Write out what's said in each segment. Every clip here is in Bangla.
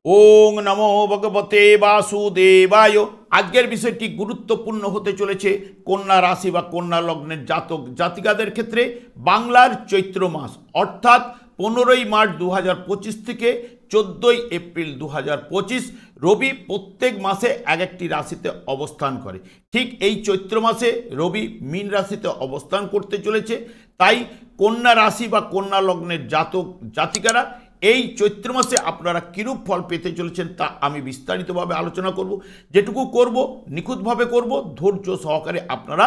ওং নমো ভগবতে বাসুদেবায়। আজকের বিষয়টি গুরুত্বপূর্ণ হতে চলেছে কন্যা রাশি বা কন্যা লগ্নের জাতক জাতিকাদের ক্ষেত্রে। বাংলার চৈত্র মাস অর্থাৎ 15ই মার্চ 2025 থেকে 14ই এপ্রিল 2025 রবি প্রত্যেক মাসে এক একটি রাশিতে অবস্থান করে। ঠিক এই চৈত্র মাসে রবি মীন রাশিতে অবস্থান করতে চলেছে। তাই কন্যা রাশি বা কন্যা লগ্নের জাতক জাতিকারা এই চৈত্র মাসে আপনারা কিরূপ ফল পেতে চলেছেন তা আমি বিস্তারিতভাবে আলোচনা করব। যেটুকু করব নিখুঁতভাবে করব, ধৈর্য সহকারে আপনারা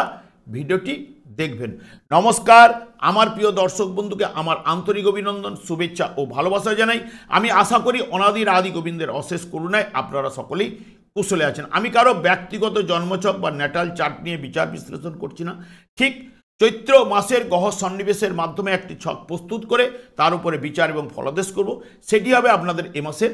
ভিডিওটি দেখবেন। নমস্কার, আমার প্রিয় দর্শক বন্ধুকে আমার আন্তরিক অভিনন্দন, শুভেচ্ছা ও ভালোবাসা জানাই। আমি আশা করি অনাদির আদি গোবিন্দের অশেষ করুণায় আপনারা সকলেই কুশলে আছেন। আমি কারো ব্যক্তিগত জন্মছক বা ন্যাটাল চার্ট নিয়ে বিচার বিশ্লেষণ করছি না। ঠিক চৈত্র মাসের গ্রহ সন্নিবেশের মাধ্যমে একটি ছক প্রস্তুত করে তার উপরে বিচার এবং ফলাদেশ করব, সেটি হবে আপনাদের এ মাসের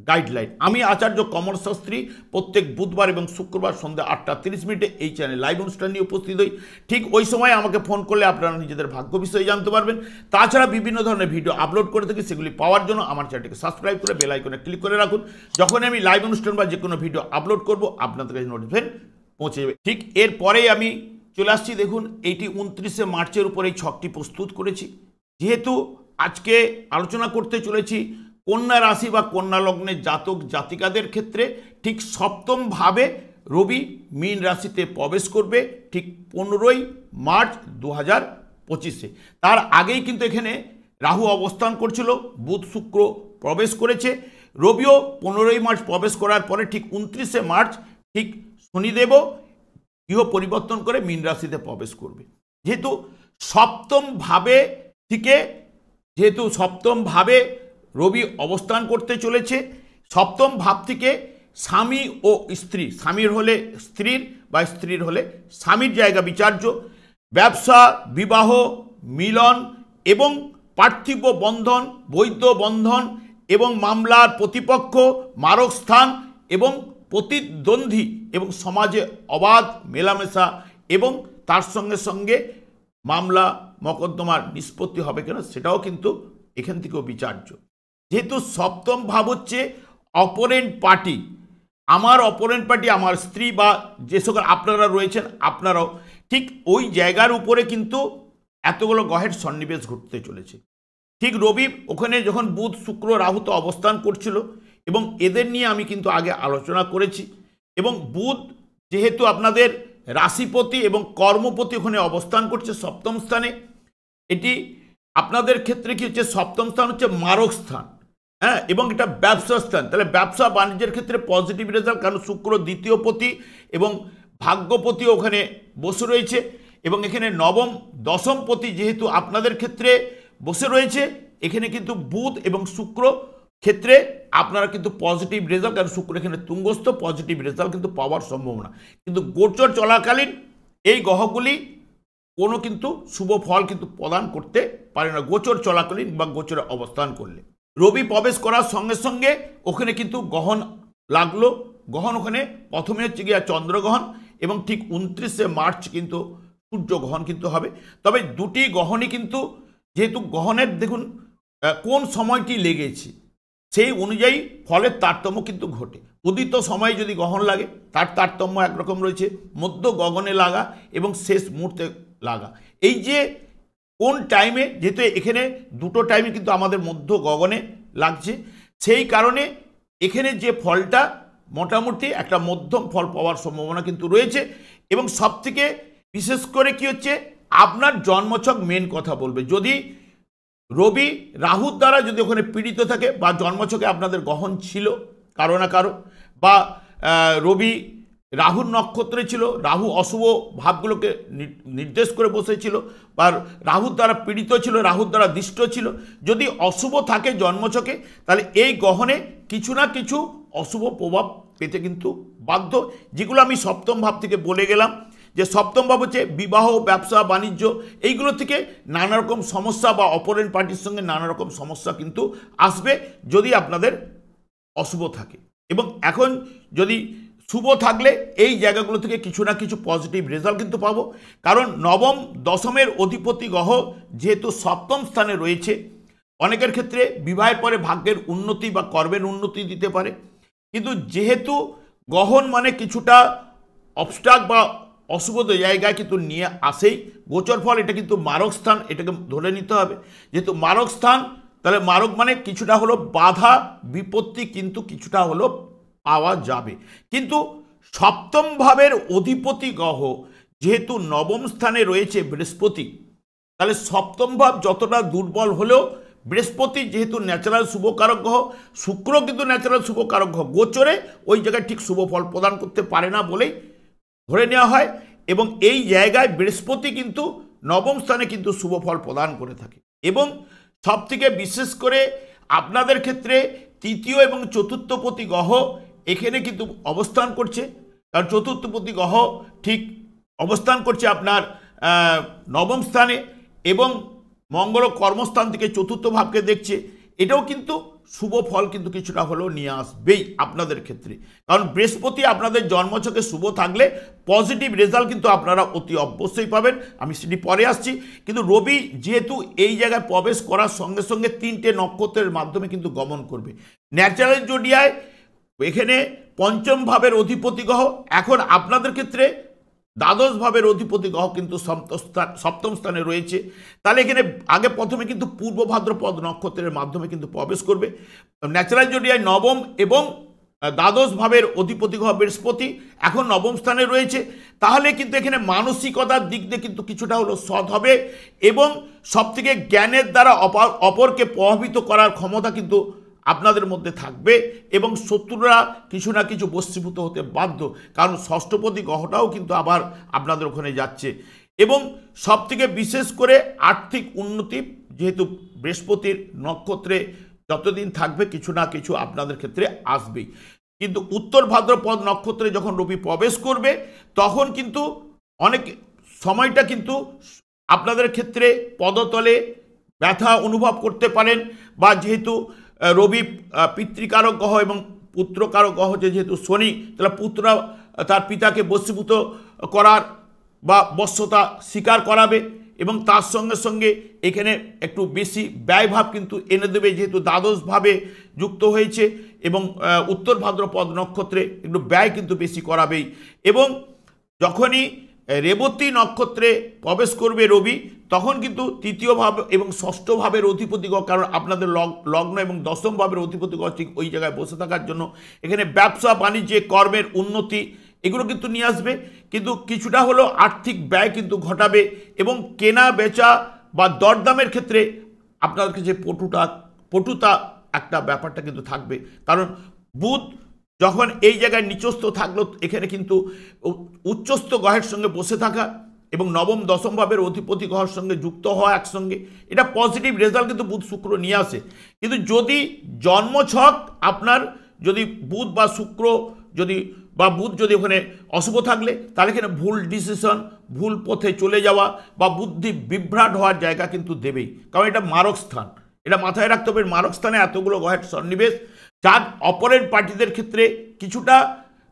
গাইডলাইন। আমি আচার্য কমল শাস্ত্রী প্রত্যেক বুধবার এবং শুক্রবার সন্ধ্যা 8:30 এই চ্যানেল লাইভ অনুষ্ঠান নিয়ে উপস্থিত হই। ঠিক ওই সময় আমাকে ফোন করলে আপনারা নিজেদের ভাগ্য বিষয়ে জানতে পারবেন। তাছাড়া বিভিন্ন ধরনের ভিডিও আপলোড করে থাকি, সেগুলি পাওয়ার জন্য আমার চ্যানেলটিকে সাবস্ক্রাইব করে বেল আইকনে ক্লিক করে রাখুন। যখনই আমি লাইভ অনুষ্ঠান বা যে কোনো ভিডিও আপলোড করব আপনাদের কাছে নোটিফিকেশন পৌঁছে যাবে। ঠিক এরপরেই আমি চলে আসছি। দেখুন, এইটি 29শে মার্চের উপরে এই ছকটি প্রস্তুত করেছি। যেহেতু আজকে আলোচনা করতে চলেছি কন্যা রাশি বা কন্যা লগ্নের জাতক জাতিকাদের ক্ষেত্রে, ঠিক সপ্তমভাবে রবি মীন রাশিতে প্রবেশ করবে ঠিক 15ই মার্চ 2025। তার আগেই কিন্তু এখানে রাহু অবস্থান করছিল, বুধ শুক্র প্রবেশ করেছে। রবিও 15ই মার্চ প্রবেশ করার পরে ঠিক 29শে মার্চ ঠিক শনিদেবও গৃহ পরিবর্তন করে মীন রাশিতে প্রবেশ করবে। যেহেতু সপ্তমভাবে রবি অবস্থান করতে চলেছে, সপ্তম ভাব থেকে স্বামী ও স্ত্রী, স্বামীর হলে স্ত্রীর বা স্ত্রীর হলে স্বামীর জায়গা বিচার্য। ব্যবসা, বিবাহ, মিলন এবং পার্থিব বন্ধন, বৈধ বন্ধন এবং মামলার প্রতিপক্ষ, মারক স্থান এবং প্রতিদ্বন্দ্বী এবং সমাজে অবাধ মেলামেশা এবং তার সঙ্গে সঙ্গে মামলা মকদ্দমার নিষ্পত্তি হবে কেন সেটাও কিন্তু এখান থেকেও বিচার্য। যেহেতু সপ্তম ভাব হচ্ছে অপোনেন্ট পার্টি, আমার অপোনেন্ট পার্টি আমার স্ত্রী বা যে সকল আপনারা রয়েছেন আপনারাও, ঠিক ওই জায়গার উপরে কিন্তু এতগুলো গ্রহের সন্নিবেশ ঘটতে চলেছে। ঠিক রবি ওখানে যখন বুধ শুক্র রাহুতে অবস্থান করছিল এবং এদের নিয়ে আমি কিন্তু আগে আলোচনা করেছি। এবং বুধ যেহেতু আপনাদের রাশিপতি এবং কর্মপতি ওখানে অবস্থান করছে সপ্তম স্থানে, এটি আপনাদের ক্ষেত্রে কি হচ্ছে, সপ্তম স্থান হচ্ছে মারক স্থান, হ্যাঁ, এবং এটা ব্যবসা স্থান। তাহলে ব্যবসা বাণিজ্যের ক্ষেত্রে পজিটিভ রেজাল্ট, কারণ শুক্র দ্বিতীয় পতি এবং ভাগ্যপতি ওখানে বসে রয়েছে। এবং এখানে নবম দশম পতি যেহেতু আপনাদের ক্ষেত্রে বসে রয়েছে, এখানে কিন্তু বুধ এবং শুক্র ক্ষেত্রে আপনারা কিন্তু পজিটিভ রেজাল্ট, কারণ শুক্র এখানে তুঙ্গস্থ, পজিটিভ রেজাল্ট কিন্তু পাওয়ার সম্ভাবনা। কিন্তু গোচর চলাকালীন এই গ্রহগুলি কোনো কিন্তু শুভ ফল কিন্তু প্রদান করতে পারে না গোচর চলাকালীন বা গোচরে অবস্থান করলে। রবি প্রবেশ করার সঙ্গে সঙ্গে ওখানে কিন্তু গ্রহণ লাগলো। গ্রহণ ওখানে প্রথমে হচ্ছে গিয়ে চন্দ্রগ্রহণ এবং ঠিক 29শে মার্চ কিন্তু সূর্যগ্রহণ কিন্তু হবে। তবে দুটি গ্রহণই কিন্তু যেহেতু গ্রহণের দেখুন কোন সময়টি লেগেছে সেই অনুযায়ী ফলের তারতম্য কিন্তু ঘটে। উদিত সময়ে যদি গ্রহণ লাগে তার তারতম্য একরকম রয়েছে, মধ্য গগনে লাগা এবং শেষ মুহূর্তে লাগা। এই যে কোন টাইমে, যেহেতু এখানে দুটো টাইমে কিন্তু আমাদের মধ্য গগনে লাগছে, সেই কারণে এখানে যে ফলটা মোটামুটি একটা মধ্যম ফল পাওয়ার সম্ভাবনা কিন্তু রয়েছে। এবং সবথেকে বিশেষ করে কি হচ্ছে, আপনার জন্মছক মেন কথা বলবে। যদি রবি রাহুর দ্বারা যদি ওখানে পীড়িত থাকে বা জন্মছকে আপনাদের গ্রহণ ছিল কারো না কারো, বা রবি রাহুর নক্ষত্রে ছিল, রাহু অশুভ ভাবগুলোকে নির্দেশ করে বসেছিল, বা রাহুর দ্বারা পীড়িত ছিল, রাহুর দ্বারা দৃষ্ট ছিল, যদি অশুভ থাকে জন্মছকে, তাহলে এই গ্রহণে কিছু না কিছু অশুভ প্রভাব পেতে কিন্তু বাধ্য। যেগুলো আমি সপ্তম ভাব থেকে বলে গেলাম, যে সপ্তম ভাব হচ্ছে বিবাহ, ব্যবসা বাণিজ্য, এইগুলো থেকে নানা রকম সমস্যা বা অপোনেন্ট পার্টির সঙ্গে নানা রকম সমস্যা কিন্তু আসবে যদি আপনাদের অশুভ থাকে। এবং এখন যদি শুভ থাকলে এই জায়গাগুলো থেকে কিছু না কিছু পজিটিভ রেজাল্ট কিন্তু পাবো। কারণ নবম দশমের অধিপতি গ্রহ যেহেতু সপ্তম স্থানে রয়েছে, অনেকের ক্ষেত্রে বিবাহের পরে ভাগ্যের উন্নতি বা কর্মের উন্নতি দিতে পারে। কিন্তু যেহেতু গহন মানে কিছুটা অবস্ট্রাক বা অশুভ জায়গায় কিন্তু নিয়ে আসেই, গোচর ফল এটা কিন্তু মারক স্থান, এটাকে ধরে নিতে হবে। যেহেতু মারক স্থান, তাহলে মারক মানে কিছুটা হলো বাধা বিপত্তি কিন্তু কিছুটা হলো পাওয়া যাবে। কিন্তু সপ্তম ভাবের অধিপতি গ্রহ যেহেতু নবম স্থানে রয়েছে বৃহস্পতি, তাহলে সপ্তম ভাব যতটা দুর্বল হলেও বৃহস্পতি যেহেতু ন্যাচারাল শুভকারক গ্রহ, শুক্র কিন্তু ন্যাচারাল শুভকারক গ্রহ, গোচরে ওই জায়গায় ঠিক শুভ ফল প্রদান করতে পারে না বলেই ধরে নেওয়া হয়। এবং এই জায়গায় বৃহস্পতি কিন্তু নবম স্থানে কিন্তু শুভ ফল প্রদান করে থাকে। এবং সবথেকে বিশেষ করে আপনাদের ক্ষেত্রে তৃতীয় এবং চতুর্থপতি গ্রহ এখানে কিন্তু অবস্থান করছে। কারণ চতুর্থপতি গ্রহ ঠিক অবস্থান করছে আপনার নবম স্থানে, এবং মঙ্গল কর্মস্থান থেকে চতুর্থ ভাবকে দেখছে। এটাও কিন্তু শুভ ফল কিন্তু কিছুটা হলেও নিয়ে আসবেই আপনাদের ক্ষেত্রে। কারণ বৃহস্পতি আপনাদের জন্মছকে শুভ থাকলে পজিটিভ রেজাল্ট কিন্তু আপনারা অতি অবশ্যই পাবেন, আমি সেটি পরে আসছি। কিন্তু রবি যেহেতু এই জায়গায় প্রবেশ করার সঙ্গে সঙ্গে 3টে নক্ষত্রের মাধ্যমে কিন্তু গমন করবে। ন্যাচারাল জোডিয়ায় এখানে পঞ্চম ভাবের অধিপতি গ্রহ, এখন আপনাদের ক্ষেত্রে দ্বাদশ ভাবের অধিপতি গ্রহ কিন্তু সপ্তম স্থানে রয়েছে। তাহলে এখানে আগে প্রথমে কিন্তু পূর্ব ভাদ্রপদ নক্ষত্রের মাধ্যমে কিন্তু প্রবেশ করবে। ন্যাচারাল জোডিয়ায় নবম এবং দ্বাদশ ভাবের অধিপতি গ্রহ বৃহস্পতি এখন নবম স্থানে রয়েছে। তাহলে কিন্তু এখানে মানসিকতার দিক দিয়ে কিন্তু কিছুটা হলো সৎ হবে, এবং সবথেকে জ্ঞানের দ্বারা অপরকে প্রভাবিত করার ক্ষমতা কিন্তু আপনাদের মধ্যে থাকবে, এবং শত্রুরা কিছু না কিছু বশীভূত হতে বাধ্য। কারণ ষষ্ঠপতি গ্রহটাও কিন্তু আবার আপনাদের ওখানে যাচ্ছে। এবং সবথেকে বিশেষ করে আর্থিক উন্নতি যেহেতু বৃহস্পতির নক্ষত্রে যতদিন থাকবে কিছু না কিছু আপনাদের ক্ষেত্রে আসবেই। কিন্তু উত্তর ভাদ্রপদ নক্ষত্রে যখন রবি প্রবেশ করবে তখন কিন্তু অনেক সময়টা কিন্তু আপনাদের ক্ষেত্রে পদতলে ব্যথা অনুভব করতে পারেন, বা যেহেতু রবি পিতৃকারক গ্রহ এবং পুত্রকারক গ্রহ যেহেতু শনি, তাহলে পুত্র তার পিতাকে বশীভূত করার বা বশ্যতা স্বীকার করাবে, এবং তার সঙ্গে সঙ্গে এখানে একটু বেশি ব্যয়ভাব কিন্তু এনে দেবে, যেহেতু দ্বাদশভাবে যুক্ত হয়েছে এবং উত্তর ভাদ্রপদ নক্ষত্রে একটু ব্যয় কিন্তু বেশি করাবেই। এবং যখনই রেবতী নক্ষত্রে প্রবেশ করবে রবি, তখন কিন্তু তৃতীয় ভাব এবং ষষ্ঠ ভাবের অধিপতি গ্রহ, কারণ আপনাদের লগ্ন এবং দশম ভাবের অধিপতি গ্রহ ঠিক ওই জায়গায় বসে থাকার জন্য এখানে ব্যবসা বাণিজ্যে কর্মের উন্নতি এগুলো কিন্তু নিয়ে আসবে। কিন্তু কিছুটা হলেও আর্থিক ব্যয় কিন্তু ঘটাবে, এবং কেনা বেচা বা দরদামের ক্ষেত্রে আপনাদের কাছে পটুতা একটা ব্যাপারটা কিন্তু থাকবে। কারণ বুধ যখন এই জায়গায় নিচস্থ থাকলো, এখানে কিন্তু উচ্চস্থ গ্রহের সঙ্গে বসে থাকা এবং নবম দশম ভাবের অধিপতি গ্রহের সঙ্গে যুক্ত হওয়া একসঙ্গে, এটা পজিটিভ রেজাল্ট কিন্তু বুধ শুক্র নিয়ে আসে। কিন্তু যদি জন্মছক আপনার যদি বুধ বা শুক্র বুধ যদি ওখানে অশুভ থাকলে, তাহলে এখানে ভুল ডিসিশন, ভুল পথে চলে যাওয়া বা বুদ্ধি বিভ্রাট হওয়ার জায়গা কিন্তু দেবেই। কারণ এটা মারক স্থান, এটা মাথায় রাখতে হবে। মারক স্থানে এতগুলো গ্রহের সন্নিবেশ, যার অপরের পার্টিদের ক্ষেত্রে কিছুটা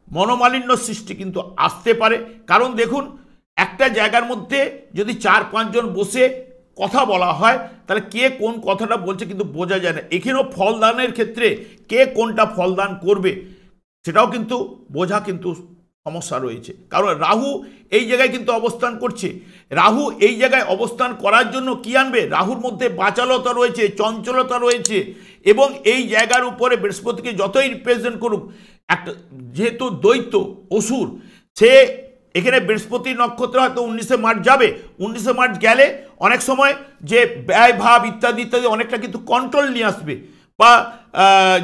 মনোমালিন্য সৃষ্টি কিন্তু আসতে পারে। কারণ দেখুন, একটা জায়গার মধ্যে যদি 4-5 জন বসে কথা বলা হয়, তাহলে কে কোন কথাটা বলছে কিন্তু বোঝা যায় না। এখানেও ফলদানের ক্ষেত্রে কে কোনটা ফলদান করবে সেটাও কিন্তু বোঝা কিন্তু সমস্যা রয়েছে। কারণ রাহু এই জায়গায় কিন্তু অবস্থান করছে। রাহু এই জায়গায় অবস্থান করার জন্য কি আনবে? রাহুর মধ্যে বাচালতা রয়েছে, চঞ্চলতা রয়েছে, এবং এই জায়গার উপরে বৃহস্পতিকে যতই রিপ্রেজেন্ট করুক, একটা যেহেতু দ্বৈত অসুর, সে এখানে বৃহস্পতি নক্ষত্র হয়তো 19শে মার্চ যাবে। 19শে মার্চ গেলে অনেক সময় যে ব্যয় ভাব ইত্যাদি ইত্যাদি অনেকটা কিন্তু কন্ট্রোল নিয়ে আসবে, বা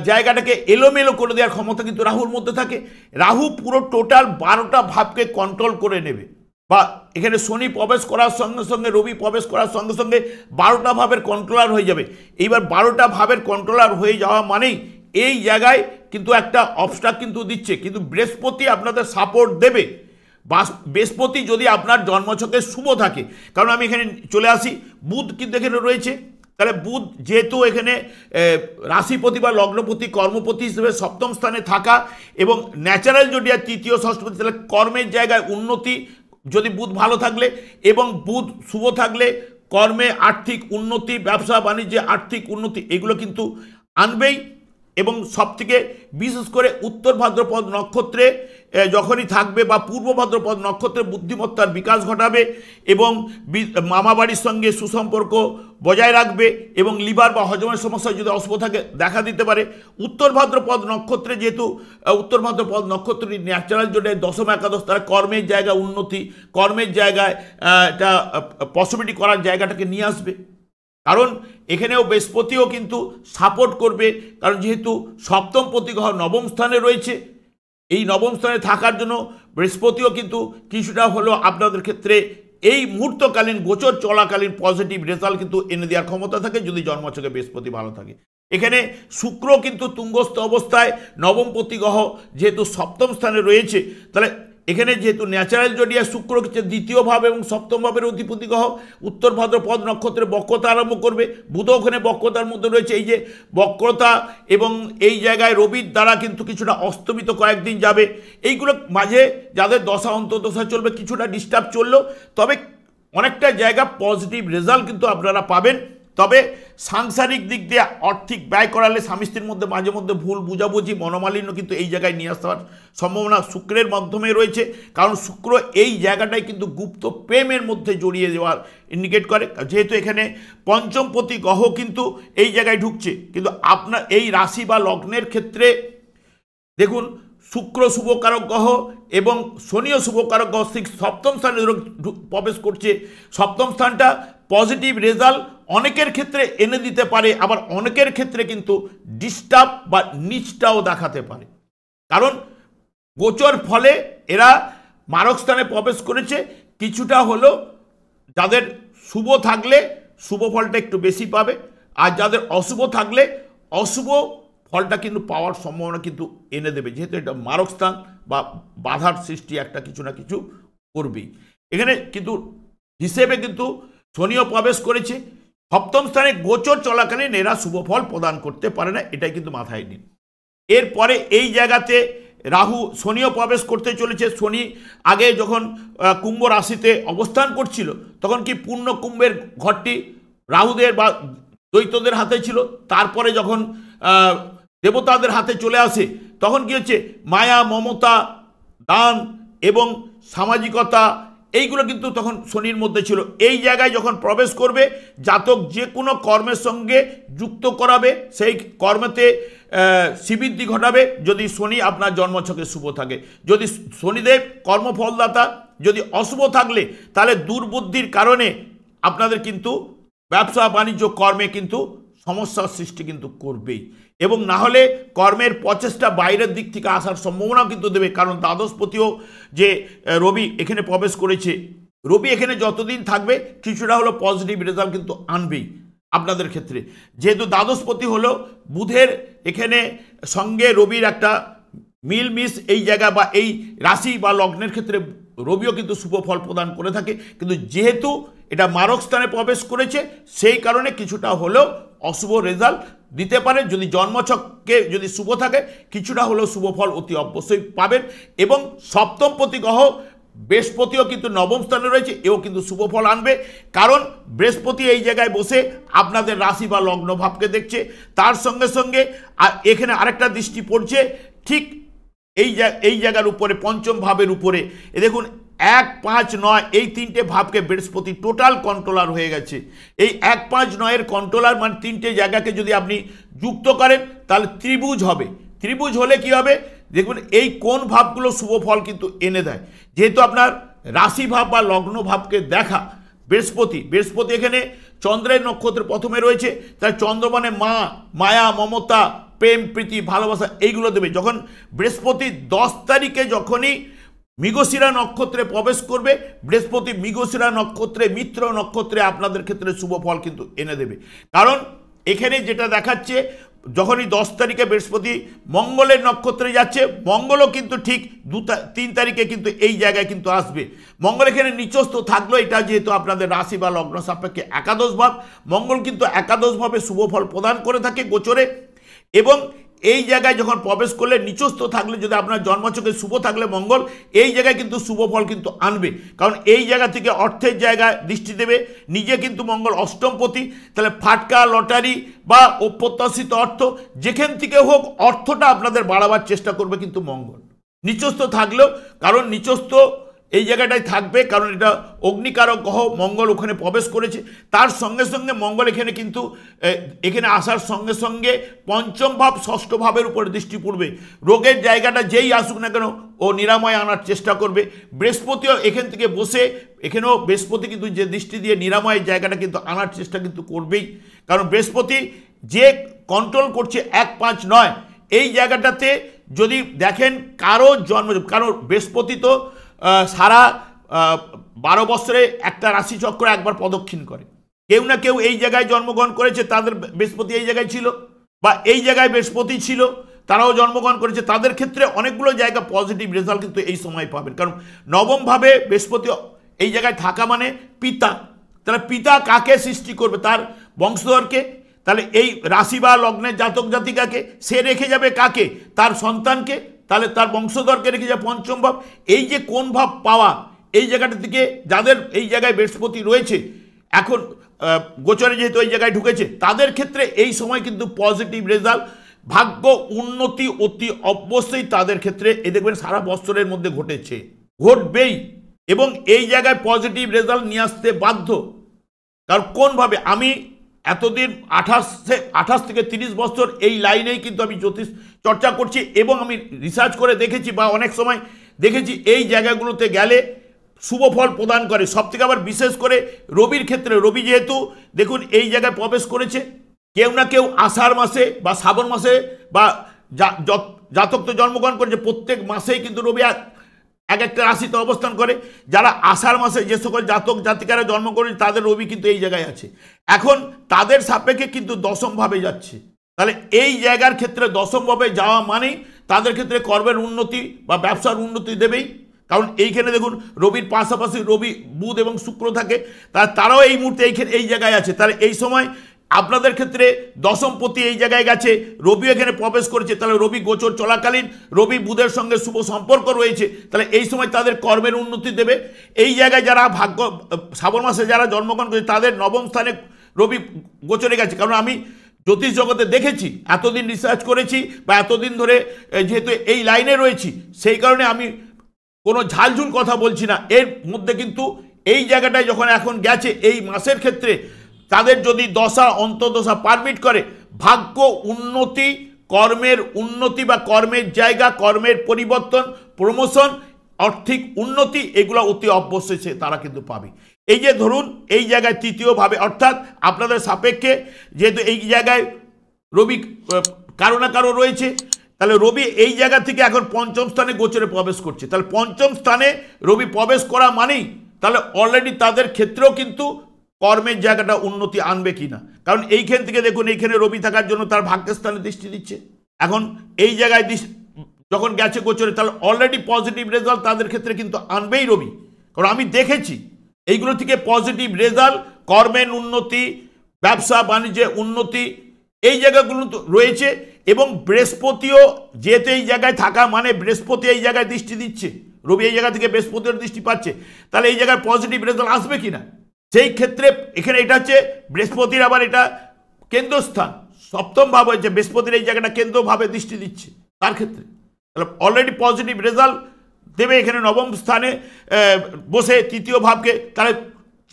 জায়গাটাকে এলোমেলো করে দেওয়ার ক্ষমতা কিন্তু রাহুর মধ্যে থাকে। রাহু পুরো টোটাল 12টা ভাবকে কন্ট্রোল করে নেবে, বা এখানে শনি প্রবেশ করার সঙ্গে সঙ্গে রবি প্রবেশ করার সঙ্গে সঙ্গে 12টা ভাবের কন্ট্রোলার হয়ে যাবে। এইবার 12টা ভাবের কন্ট্রোলার হয়ে যাওয়া মানেই এই জায়গায় কিন্তু একটা অবস্ট্রাক কিন্তু দিচ্ছে, কিন্তু বৃহস্পতি আপনাদের সাপোর্ট দেবে। বৃহস্পতি যদি আপনার জন্মছকে শুভ থাকে, কারণ আমি এখানে চলে আসি, বুধ কিন্তু এখানে রয়েছে। তাহলে বুধ যেহেতু এখানে রাশিপতি বা লগ্নপতি কর্মপতি হিসেবে সপ্তম স্থানে থাকা, এবং ন্যাচারাল জোডিয়ার তৃতীয় ষষ্ঠপতি, তাহলে কর্মের জায়গায় উন্নতি যদি বুধ ভালো থাকলে এবং বুধ শুভ থাকলে কর্মে আর্থিক উন্নতি, ব্যবসা বাণিজ্যে আর্থিক উন্নতি এগুলো কিন্তু আনবেই। এবং সবথেকে বিশেষ করে উত্তর ভাদ্রপদ নক্ষত্রে যখনই থাকবে বা পূর্ব ভাদ্রপদ নক্ষত্রে বুদ্ধিমত্তার বিকাশ ঘটাবে এবং মামাবাড়ির সঙ্গে সুসম্পর্ক বজায় রাখবে এবং লিভার বা হজমের সমস্যা যদি অশুভ থাকে দেখা দিতে পারে। উত্তর ভাদ্রপদ নক্ষত্রে যেহেতু উত্তর ভাদ্রপদ নক্ষত্রটি ন্যাচারাল জোটে দশম একাদশ, তারা কর্মের জায়গায় উন্নতি, কর্মের জায়গায় এটা পসিবিলিটি করার জায়গাটাকে নিয়ে আসবে। কারণ এখানেও বৃহস্পতিও কিন্তু সাপোর্ট করবে, কারণ যেহেতু সপ্তম প্রতি গ্রহ নবম স্থানে রয়েছে, এই নবম স্থানে থাকার জন্য বৃহস্পতিও কিন্তু কিছুটা হলেও আপনাদের ক্ষেত্রে এই মুহূর্তকালীন গোচর চলাকালীন পজিটিভ রেজাল্ট কিন্তু এনে দেওয়ার ক্ষমতা থাকে যদি জন্মছকে বৃহস্পতি ভালো থাকে। এখানে শুক্র কিন্তু তুঙ্গস্থ অবস্থায় নবম প্রতি গ্রহ যেহেতু সপ্তম স্থানে রয়েছে, তাহলে এখানে যেহেতু ন্যাচারাল জোডিয়া শুক্র হচ্ছে দ্বিতীয় ভাব এবং সপ্তম ভাবের অধিপতি গ্রহ, উত্তর ভাদ্রপদ নক্ষত্রে বক্রতা আরম্ভ করবে। বুধ ওখানে বক্রতার মধ্যে রয়েছে, এই যে বক্রতা এবং এই জায়গায় রবির দ্বারা কিন্তু কিছুটা অস্তমিত কয়েকদিন যাবে। এইগুলো মাঝে যাদের দশা অন্তর্দশা চলবে কিছুটা ডিস্টার্ব চললো, তবে অনেকটা জায়গা পজিটিভ রেজাল্ট কিন্তু আপনারা পাবেন। তবে সাংসারিক দিক দিয়ে আর্থিক ব্যয় করালে স্বামী স্ত্রীর মধ্যে মাঝে মধ্যে ভুল বুঝাবুঝি, মনোমালিন্য কিন্তু এই জায়গায় নিয়ে আসতে হওয়ার সম্ভাবনা শুক্রের মাধ্যমে রয়েছে। কারণ শুক্র এই জায়গাটাই কিন্তু গুপ্ত প্রেমের মধ্যে জড়িয়ে যাওয়ার ইন্ডিকেট করে, যেহেতু এখানে পঞ্চম প্রতি গ্রহ কিন্তু এই জায়গায় ঢুকছে। কিন্তু আপনার এই রাশি বা লগ্নের ক্ষেত্রে দেখুন শুক্র শুভকারক গ্রহ এবং শনিও শুভকারক গ্রহ ঠিক সপ্তম স্থানে প্রবেশ করছে। সপ্তম স্থানটা পজিটিভ রেজাল্ট অনেকের ক্ষেত্রে এনে দিতে পারে, আবার অনেকের ক্ষেত্রে কিন্তু ডিস্টার্ব বা নিচটাও দেখাতে পারে। কারণ গোচর ফলে এরা মারক স্থানে প্রবেশ করেছে, কিছুটা হলো যাদের শুভ থাকলে শুভ ফলটা একটু বেশি পাবে, আর যাদের অশুভ থাকলে অশুভ ফলটা কিন্তু পাওয়ার সম্ভাবনা কিন্তু এনে দেবে, যেহেতু এটা মারক স্থান বা বাধার সৃষ্টি একটা কিছু না কিছু করবেই। এখানে কিন্তু হিসেবে কিন্তু শনিও প্রবেশ করেছে সপ্তম স্থানে, গোচর চলাকালীন এরা শুভ ফল প্রদান করতে পারে না, এটাই কিন্তু মাথায় নিন। এরপরে এই জায়গাতে রাহু শনিও প্রবেশ করতে চলেছে। শনি আগে যখন কুম্ভ রাশিতে অবস্থান করছিল তখন কি পূর্ণ কুম্ভের ঘরটি রাহুদের বা দৈত্যদের হাতে ছিল, তারপরে যখন দেবতাদের হাতে চলে আসে তখন কি হচ্ছে মায়া, মমতা, দান এবং সামাজিকতা এইগুলো কিন্তু তখন শনির মধ্যে ছিল। এই জায়গায় যখন প্রবেশ করবে জাতক যে কোনো কর্মের সঙ্গে যুক্ত করাবে, সেই কর্মেতে শ্রীবৃদ্ধি ঘটাবে যদি শনি আপনার জন্মছকে শুভ থাকে। যদি শনিদেব কর্মফলদাতা যদি অশুভ থাকলে তাহলে দুর্বুদ্ধির কারণে আপনাদের কিন্তু ব্যবসা বাণিজ্য কর্মে কিন্তু সমস্যার সৃষ্টি কিন্তু করবেই, এবং না হলে কর্মের প্রচেষ্টা বাইরের দিক থেকে আসার সম্ভাবনাও কিন্তু দেবে। কারণ দ্বাদশপতিও যে রবি এখানে প্রবেশ করেছে, রবি এখানে যতদিন থাকবে কিছুটা হলো পজিটিভ রেজাল্ট কিন্তু আনবেই আপনাদের ক্ষেত্রে। যেহেতু দ্বাদশপতি হলো বুধের এখানে সঙ্গে রবির একটা মিলমিশ এই জায়গা বা এই রাশি বা লগ্নের ক্ষেত্রে রবিও কিন্তু শুভ ফল প্রদান করে থাকে, কিন্তু যেহেতু এটা মারক স্থানে প্রবেশ করেছে সেই কারণে কিছুটা হলেও অশুভ রেজাল্ট দিতে পারে। যদি জন্মছকে যদি শুভ থাকে কিছুটা হলেও শুভ ফল অতি অবশ্যই পাবেন। এবং সপ্তম প্রতি গ্রহ বৃহস্পতিও কিন্তু নবম স্থানে রয়েছে, এও কিন্তু শুভ ফল আনবে, কারণ বৃহস্পতি এই জায়গায় বসে আপনাদের রাশি বা লগ্ন ভাবকে দেখছে। তার সঙ্গে সঙ্গে আর এখানে আরেকটা দৃষ্টি পড়ছে ঠিক এই জায়গার উপরে, পঞ্চম ভাবের উপরে। দেখুন 1, 5, 9 এই তিনটে ভাবকে বৃহস্পতি টোটাল কন্ট্রোলার হয়ে গেছে। এই 1, 5, 9 কন্ট্রোলার মানে তিনটে জায়গাকে যদি আপনি যুক্ত করেন তাহলে ত্রিভুজ হবে। ত্রিভুজ হলে কি হবে দেখুন এই কোন ভাবগুলো শুভ ফল কিন্তু এনে দেয়। যেহেতু আপনার রাশি ভাব বা লগ্ন ভাবকে দেখা বৃহস্পতি এখানে চন্দ্রের নক্ষত্রে প্রথমে রয়েছে, তাই চন্দ্র মানে মা, মায়া, মমতা, প্রেম, প্রীতি, ভালোবাসা এইগুলো দেবে। যখন বৃহস্পতি 10 তারিখে যখনই মৃগশিরা নক্ষত্রে প্রবেশ করবে, বৃহস্পতি মৃগশিরা নক্ষত্রে মিত্র নক্ষত্রে আপনাদের ক্ষেত্রে শুভ ফল কিন্তু এনে দেবে। কারণ এখানে যেটা দেখাচ্ছে যখনই 10 তারিখে বৃহস্পতি মঙ্গলের নক্ষত্রে যাচ্ছে, মঙ্গলও কিন্তু ঠিক 3 তারিখে কিন্তু এই জায়গায় কিন্তু আসবে। মঙ্গল এখানে নিচস্থ থাকলো, এটা যেহেতু আপনাদের রাশি বা লগ্ন সাপেক্ষে একাদশ ভাব, মঙ্গল কিন্তু একাদশ ভাবে শুভ ফল প্রদান করে থাকে গোচরে। এবং এই জায়গায় যখন প্রবেশ করলে নিচস্থ থাকলে, যদি আপনার জন্মছকে শুভ থাকলে মঙ্গল এই জায়গায় কিন্তু শুভ ফল কিন্তু আনবে, কারণ এই জায়গা থেকে অর্থের জায়গায় দৃষ্টি দেবে। নিজে কিন্তু মঙ্গল অষ্টমপতি, তাহলে ফাটকা, লটারি বা অপ্রত্যাশিত অর্থ যেখান থেকে হোক অর্থটা আপনাদের বাড়াবার চেষ্টা করবে কিন্তু মঙ্গল নিচস্থ থাকলেও, কারণ নিচস্থ এই জায়গাটায় থাকবে, কারণ এটা অগ্নিকারক গ্রহ মঙ্গল ওখানে প্রবেশ করেছে। তার সঙ্গে সঙ্গে মঙ্গল এখানে কিন্তু এখানে আসার সঙ্গে সঙ্গে পঞ্চম ভাব ষষ্ঠ ভাবের উপরে দৃষ্টি পড়বে। রোগের জায়গাটা যেই আসুক না কেন ও নিরাময় আনার চেষ্টা করবে। বৃহস্পতিও এখান থেকে বসে, এখানেও বৃহস্পতি কিন্তু যে দৃষ্টি দিয়ে নিরাময়ের জায়গাটা কিন্তু আনার চেষ্টা কিন্তু করবেই, কারণ বৃহস্পতি যে কন্ট্রোল করছে 1-5-9 এই জায়গাটাতে যদি দেখেন কারো জন্ম, কারণ বৃহস্পতি তো সারা 12 বছরে একটা রাশিচক্র একবার প্রদক্ষিণ করে। কেউ না কেউ এই জায়গায় জন্মগ্রহণ করেছে, তাদের বৃহস্পতি এই জায়গায় ছিল, বা এই জায়গায় বৃহস্পতি ছিল, তারাও জন্মগ্রহণ করেছে। তাদের ক্ষেত্রে অনেকগুলো জায়গা পজিটিভ রেজাল্ট কিন্তু এই সময় পাবেন, কারণ নবমভাবে বৃহস্পতি এই জায়গায় থাকা মানে পিতা। তাহলে পিতা কাকে সৃষ্টি করবে? তার বংশধরকে। তাহলে এই রাশি বা লগ্নের জাতক জাতিকাকে, সে রেখে যাবে কাকে? তার সন্তানকে। তাহলে তার বংশধরকে রেখে যাবে পঞ্চম ভাব। এই যে কোন ভাব পাওয়া, এই জায়গাটা থেকে যাদের এই জায়গায় বৃহস্পতি রয়েছে এখন গোচরে যেহেতু এই জায়গায় ঢুকেছে, তাদের ক্ষেত্রে এই সময় কিন্তু পজিটিভ রেজাল্ট, ভাগ্য উন্নতি অতি অবশ্যই তাদের ক্ষেত্রে এই দেখবেন সারা বছরের মধ্যে ঘটেছে, ঘটবেই, এবং এই জায়গায় পজিটিভ রেজাল্ট নিয়ে আসতে বাধ্য। কারণ কোনভাবে আমি এতদিন 28 থেকে 30 বছর এই লাইনেই কিন্তু আমি জ্যোতিষ চর্চা করছি, এবং আমি রিসার্চ করে দেখেছি বা অনেক সময় দেখেছি এই জায়গাগুলোতে গেলে শুভ ফল প্রদান করে। সবথেকে আবার বিশেষ করে রবির ক্ষেত্রে, রবি যেহেতু দেখুন এই জায়গায় প্রবেশ করেছে, কেউ না কেউ আষাঢ় মাসে বা শ্রাবণ মাসে বা জাতক তো জন্মগ্রহণ করেছে, প্রত্যেক মাসেই কিন্তু রবি এক একটা রাশিতে অবস্থান করে। যারা আষাঢ় মাসে যে সকল জাতক জাতিকারা জন্ম করেছে তাদের রবি কিন্তু এই জায়গায় আছে, এখন তাদের সাপেক্ষে কিন্তু দশমভাবে যাচ্ছে। তাহলে এই জায়গার ক্ষেত্রে দশমভাবে যাওয়া মানেই তাদের ক্ষেত্রে কর্মের উন্নতি বা ব্যবসার উন্নতি দেবেই, কারণ এইখানে দেখুন রবির পাশাপাশি রবি, বুধ এবং শুক্র থাকে, তারাও এই মুহূর্তে এই জায়গায় আছে। তাহলে এই সময় আপনাদের ক্ষেত্রে দশমপতি এই জায়গায় গেছে, রবি এখানে প্রবেশ করেছে, তাহলে রবি গোচর চলাকালীন রবি বুধের সঙ্গে শুভ সম্পর্ক রয়েছে, তাহলে এই সময় তাদের কর্মের উন্নতি দেবে। এই জায়গায় যারা ভাগ্য শ্রাবণ মাসে যারা জন্মগ্রহণ করেছে তাদের নবম স্থানে রবি গোচরে গেছে, কারণ আমি জ্যোতিষ জগতে দেখেছি, এতদিন রিসার্চ করেছি বা এতদিন ধরে যেহেতু এই লাইনে রয়েছি, সেই কারণে আমি কোনো ঝালঝুল কথা বলছি না। এর মধ্যে কিন্তু এই জায়গাটায় যখন এখন গেছে এই মাসের ক্ষেত্রে তাদের যদি দশা অন্তর্দশা পারমিট করে, ভাগ্য উন্নতি, কর্মের উন্নতি বা কর্মের জায়গা, কর্মের পরিবর্তন, প্রমোশন, আর্থিক উন্নতি, এগুলো অতি অবশ্যই তারা কিন্তু পাবে। এই যে ধরুন এই জায়গায় তৃতীয়ভাবে, অর্থাৎ আপনাদের সাপেক্ষে যেহেতু এই জায়গায় রবি কারো না কারো রয়েছে, তাহলে রবি এই জায়গা থেকে এখন পঞ্চম স্থানে গোচরে প্রবেশ করছে। তাহলে পঞ্চম স্থানে রবি প্রবেশ করা মানেই তাহলে অলরেডি তাদের ক্ষেত্রেও কিন্তু কর্মের জায়গাটা উন্নতি আনবে কিনা, কারণ এইখান থেকে দেখুন এইখানে রবি থাকার জন্য তার ভাগ্যের স্থানে দৃষ্টি দিচ্ছে। এখন এই জায়গায় যখন গেছে গোচরে, তাহলে অলরেডি পজিটিভ রেজাল্ট তাদের ক্ষেত্রে কিন্তু আনবেই রবি, কারণ আমি দেখেছি এইগুলো থেকে পজিটিভ রেজাল্ট, কর্মের উন্নতি, ব্যবসা বাণিজ্যে উন্নতি, এই জায়গাগুলো তো রয়েছে। এবং বৃহস্পতিও যেহেতু এই জায়গায় থাকা মানে বৃহস্পতি এই জায়গায় দৃষ্টি দিচ্ছে, রবি এই জায়গা থেকে বৃহস্পতির দৃষ্টি পাচ্ছে, তাহলে এই জায়গায় পজিটিভ রেজাল্ট আসবে কিনা, সেই ক্ষেত্রে এখানে এটা হচ্ছে বৃহস্পতির আবার এটা কেন্দ্রস্থান, সপ্তম ভাব হয়েছে, বৃহস্পতির এই জায়গাটা কেন্দ্রভাবে দৃষ্টি দিচ্ছে তার ক্ষেত্রে, তাহলে অলরেডি পজিটিভ রেজাল্ট দেবে। এখানে নবম স্থানে বসে তৃতীয় ভাবকে, তাহলে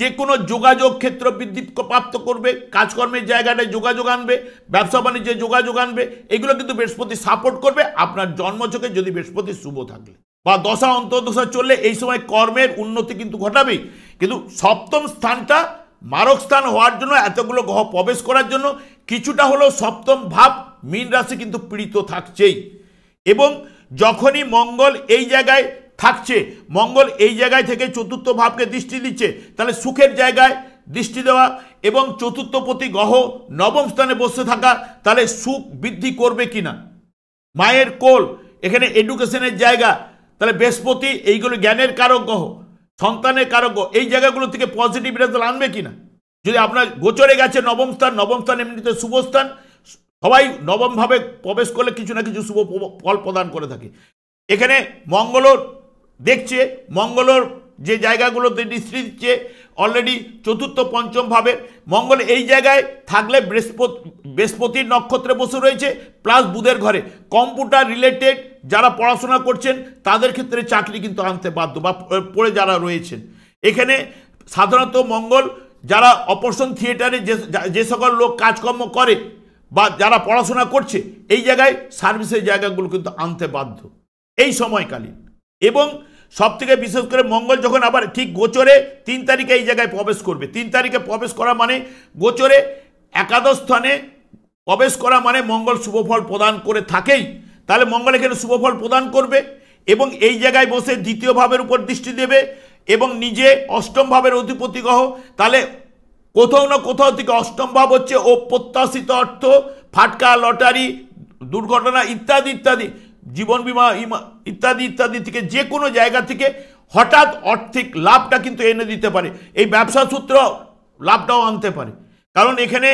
যে কোনো যোগাযোগ ক্ষেত্র বৃদ্ধি প্রাপ্ত করবে, কাজকর্মের জায়গাটায় যোগাযোগ আনবে, ব্যবসা বাণিজ্যে যোগাযোগ আনবে, এগুলো কিন্তু বৃহস্পতি সাপোর্ট করবে আপনার জন্মছকে যদি বৃহস্পতি শুভ থাকলে বা দশা অন্তর্দশা চললে এই সময় কর্মের উন্নতি কিন্তু ঘটাবেই। কিন্তু সপ্তম স্থানটা মারক স্থান হওয়ার জন্য, এতগুলো গ্রহ প্রবেশ করার জন্য কিছুটা হলেও সপ্তম ভাব মীন রাশি কিন্তু পীড়িত থাকছেই। এবং যখনই মঙ্গল এই জায়গায় থাকছে, মঙ্গল এই জায়গায় থেকে চতুর্থ ভাবকে দৃষ্টি দিচ্ছে, তাহলে সুখের জায়গায় দৃষ্টি দেওয়া এবং চতুর্থপতি গ্রহ নবম স্থানে বসে থাকা, তাহলে সুখ বৃদ্ধি করবে কিনা, মায়ের কোল, এখানে এডুকেশনের জায়গা, তাহলে বৃহস্পতি এইগুলো জ্ঞানের কারক গ্রহ, সন্তানের কারক গ্রহ, এই জায়গাগুলো থেকে পজিটিভ রেজাল্ট আনবে কিনা। যদি আপনার গোচরে গেছে নবম স্থান, নবম স্থান এমনিতে শুভ স্থান, সবাই নবমভাবে প্রবেশ করলে কিছু না কিছু শুভ ফল প্রদান করে থাকে। এখানে মঙ্গলও দেখছে, মঙ্গলর যে জায়গাগুলোতে দৃষ্টি দিচ্ছে অলরেডি চতুর্থ পঞ্চম ভাবের মঙ্গল এই জায়গায় থাকলে বৃহস্পতির নক্ষত্রে বসে রয়েছে প্লাস বুধের ঘরে। কম্পিউটার রিলেটেড যারা পড়াশোনা করছেন তাদের ক্ষেত্রে চাকরি কিন্তু আনতে বাধ্য, বা পড়ে যারা রয়েছেন। এখানে সাধারণত মঙ্গল যারা অপারেশন থিয়েটারে যে সকল লোক কাজকর্ম করে বা যারা পড়াশোনা করছে এই জায়গায় সার্ভিসের জায়গাগুলো কিন্তু আনতে বাধ্য এই সময়কালীন। এবং সবথেকে বিশেষ করে মঙ্গল যখন আবার ঠিক গোচরে 3 তারিখে এই জায়গায় প্রবেশ করবে, 3 তারিখে প্রবেশ করা মানে গোচরে একাদশ স্থানে প্রবেশ করা মানে মঙ্গল শুভফল প্রদান করে থাকেই, তাহলে মঙ্গল এখানে শুভফল প্রদান করবে এবং এই জায়গায় বসে দ্বিতীয় ভাবের উপর দৃষ্টি দেবে এবং নিজে অষ্টম ভাবের অধিপতি গ্রহ। তাহলে কোথাও না কোথাও থেকে অষ্টম ভাব হচ্ছে অপ্রত্যাশিত অর্থ, ফাটকা, লটারি, দুর্ঘটনা ইত্যাদি ইত্যাদি, জীবন বিমা ইত্যাদি ইত্যাদি থেকে যে কোনো জায়গা থেকে হঠাৎ আর্থিক লাভটা কিন্তু এনে দিতে পারে। এই ব্যবসা সূত্র লাভটাও আনতে পারে, কারণ এখানে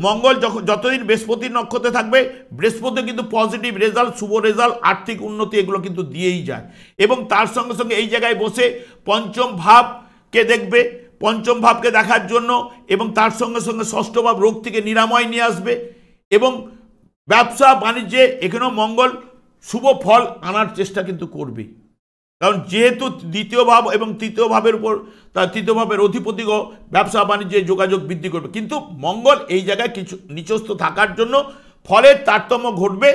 মঙ্গল যতদিন বৃহস্পতির নক্ষত্রে থাকবে বৃহস্পতি কিন্তু পজিটিভ রেজাল্ট, শুভ রেজাল্ট, আর্থিক উন্নতি এগুলো কিন্তু দিয়েই যায়। এবং তার সঙ্গে সঙ্গে এই জায়গায় বসে পঞ্চম ভাবকে দেখবে, পঞ্চম ভাবকে দেখার জন্য এবং তার সঙ্গে সঙ্গে ষষ্ঠ ভাব রোগ থেকে নিরাময় নিয়ে আসবে এবং ব্যবসা বাণিজ্যে এখানেও মঙ্গল শুভ ফল আনার চেষ্টা কিন্তু করবে, কারণ যেহেতু দ্বিতীয় ভাব এবং তৃতীয় ভাবের উপর তার তৃতীয় ভাবের অধিপতি ব্যবসা বাণিজ্যে যোগাযোগ বৃদ্ধি করবে। কিন্তু মঙ্গল এই জায়গায় কিছু নিচস্থ থাকার জন্য ফলের তারতম্য ঘটবে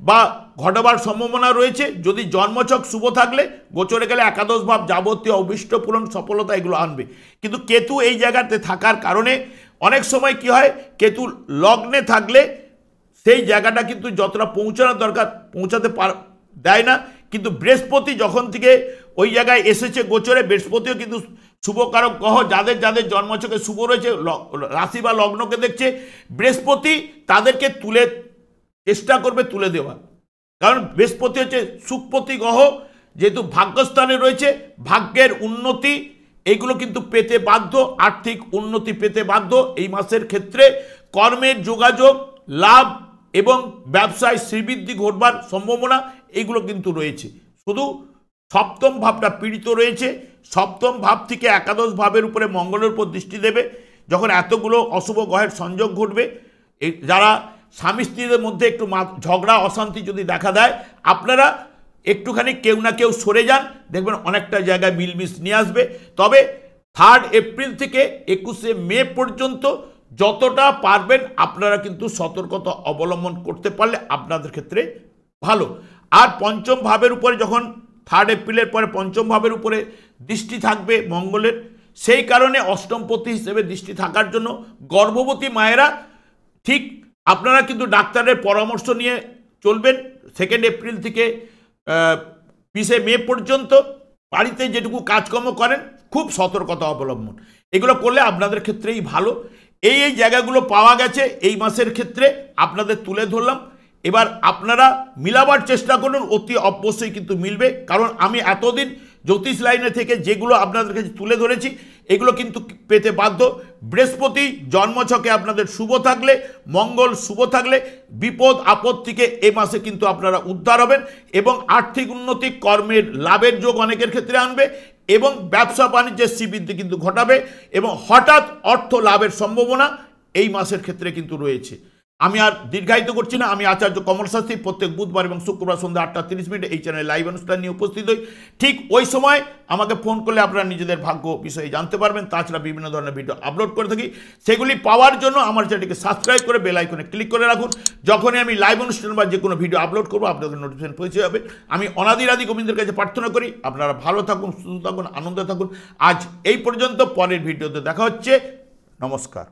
বা ঘটবার সম্ভাবনা রয়েছে। যদি জন্মছক শুভ থাকলে গোচরে গেলে একাদশ ভাব যাবতীয় অভিষ্ট পূরণ সফলতা এগুলো আনবে। কিন্তু কেতু এই জায়গাতে থাকার কারণে অনেক সময় কি হয়, কেতু লগ্নে থাকলে সেই জায়গাটা কিন্তু যতটা পৌঁছানোর দরকার পৌঁছাতে দেয় না। কিন্তু বৃহস্পতি যখন থেকে ওই জায়গায় এসেছে গোচরে, বৃহস্পতিও কিন্তু শুভকারক গ্রহ, যাদের যাদের জন্মছকে শুভ রয়েছে রাশি বা লগ্নকে দেখছে বৃহস্পতি তাদেরকে চেষ্টা করবে তুলে দেওয়া, কারণ বৃহস্পতি হচ্ছে সুখপতি গ্রহ, যেহেতু ভাগ্যস্থানে রয়েছে ভাগ্যের উন্নতি এইগুলো কিন্তু পেতে বাধ্য, আর্থিক উন্নতি পেতে বাধ্য। এই মাসের ক্ষেত্রে কর্মের যোগাযোগ, লাভ এবং ব্যবসায় শ্রীবৃদ্ধি ঘটবার সম্ভাবনা এইগুলো কিন্তু রয়েছে। শুধু সপ্তম ভাবটা পীড়িত রয়েছে, সপ্তম ভাব থেকে একাদশ ভাবের উপরে মঙ্গলের উপর দৃষ্টি দেবে। যখন এতগুলো অশুভ গ্রহের সংযোগ ঘটবে, যারা স্বামী স্ত্রীদের মধ্যে একটু ঝগড়া অশান্তি যদি দেখা দেয়, আপনারা একটুখানি কেউ না কেউ সরে যান, দেখবেন অনেকটা জায়গায় মিলমিশ নিয়ে আসবে। তবে 3 এপ্রিল থেকে 21শে মে পর্যন্ত যতটা পারবেন আপনারা কিন্তু সতর্কতা অবলম্বন করতে পারলে আপনাদের ক্ষেত্রে ভালো। আর পঞ্চম ভাবের উপরে যখন 3 এপ্রিলের পরে পঞ্চম ভাবের উপরে দৃষ্টি থাকবে মঙ্গলের, সেই কারণে অষ্টমপতি হিসেবে দৃষ্টি থাকার জন্য গর্ভবতী মায়েরা ঠিক আপনারা কিন্তু ডাক্তারের পরামর্শ নিয়ে চলবেন। 2 এপ্রিল থেকে 20শে মে পর্যন্ত বাড়িতে যেটুকু কাজকর্ম করেন খুব সতর্কতা অবলম্বন এগুলো করলে আপনাদের ক্ষেত্রেই ভালো। এই জায়গাগুলো পাওয়া গেছে এই মাসের ক্ষেত্রে আপনাদের তুলে ধরলাম। এবার আপনারা মিলাবার চেষ্টা করুন, অতি অবশ্যই কিন্তু মিলবে, কারণ আমি এতদিন জ্যোতিষ লাইনে থেকে যেগুলো আপনাদের কাছে তুলে ধরেছি এগুলো কিন্তু পেতে বাধ্য। বৃহস্পতি জন্মছকে আপনাদের শুভ থাকলে, মঙ্গল শুভ থাকলে বিপদ আপদ থেকে এ মাসে কিন্তু আপনারা উদ্ধার হবেন এবং আর্থিক উন্নতি, কর্মের লাভের যোগ অনেকের ক্ষেত্রে আনবে এবং ব্যবসা বাণিজ্যের শ্রীবৃদ্ধি কিন্তু ঘটাবে এবং হঠাৎ অর্থ লাভের সম্ভাবনা এই মাসের ক্ষেত্রে কিন্তু রয়েছে। আমি আর দীর্ঘায়িত করছি না, আমি আচার্য কমল শাস্ত্রী প্রত্যেক বুধবার এবং শুক্রবার সন্ধ্যা 8:30 এই চ্যানেলে লাইভ অনুষ্ঠান নিয়ে উপস্থিত হই। ঠিক ওই সময় আমাকে ফোন করলে আপনারা নিজেদের ভাগ্য বিষয়ে জানতে পারবেন। তাছাড়া বিভিন্ন ধরনের ভিডিও আপলোড করে থাকি, সেগুলি পাওয়ার জন্য আমার চ্যানেলটিকে সাবস্ক্রাইব করে বেল আইকনে ক্লিক করে রাখুন। যখনই আমি লাইভ অনুষ্ঠান বা যে কোনো ভিডিও আপলোড করবো আপনাদের নোটিফিকেশন পৌঁছে যাবে। আমি অনাদিরাদি গোবিন্দের কাছে প্রার্থনা করি আপনারা ভালো থাকুন, সুস্থ থাকুন, আনন্দে থাকুন। আজ এই পর্যন্ত, পরের ভিডিওতে দেখা হচ্ছে। নমস্কার।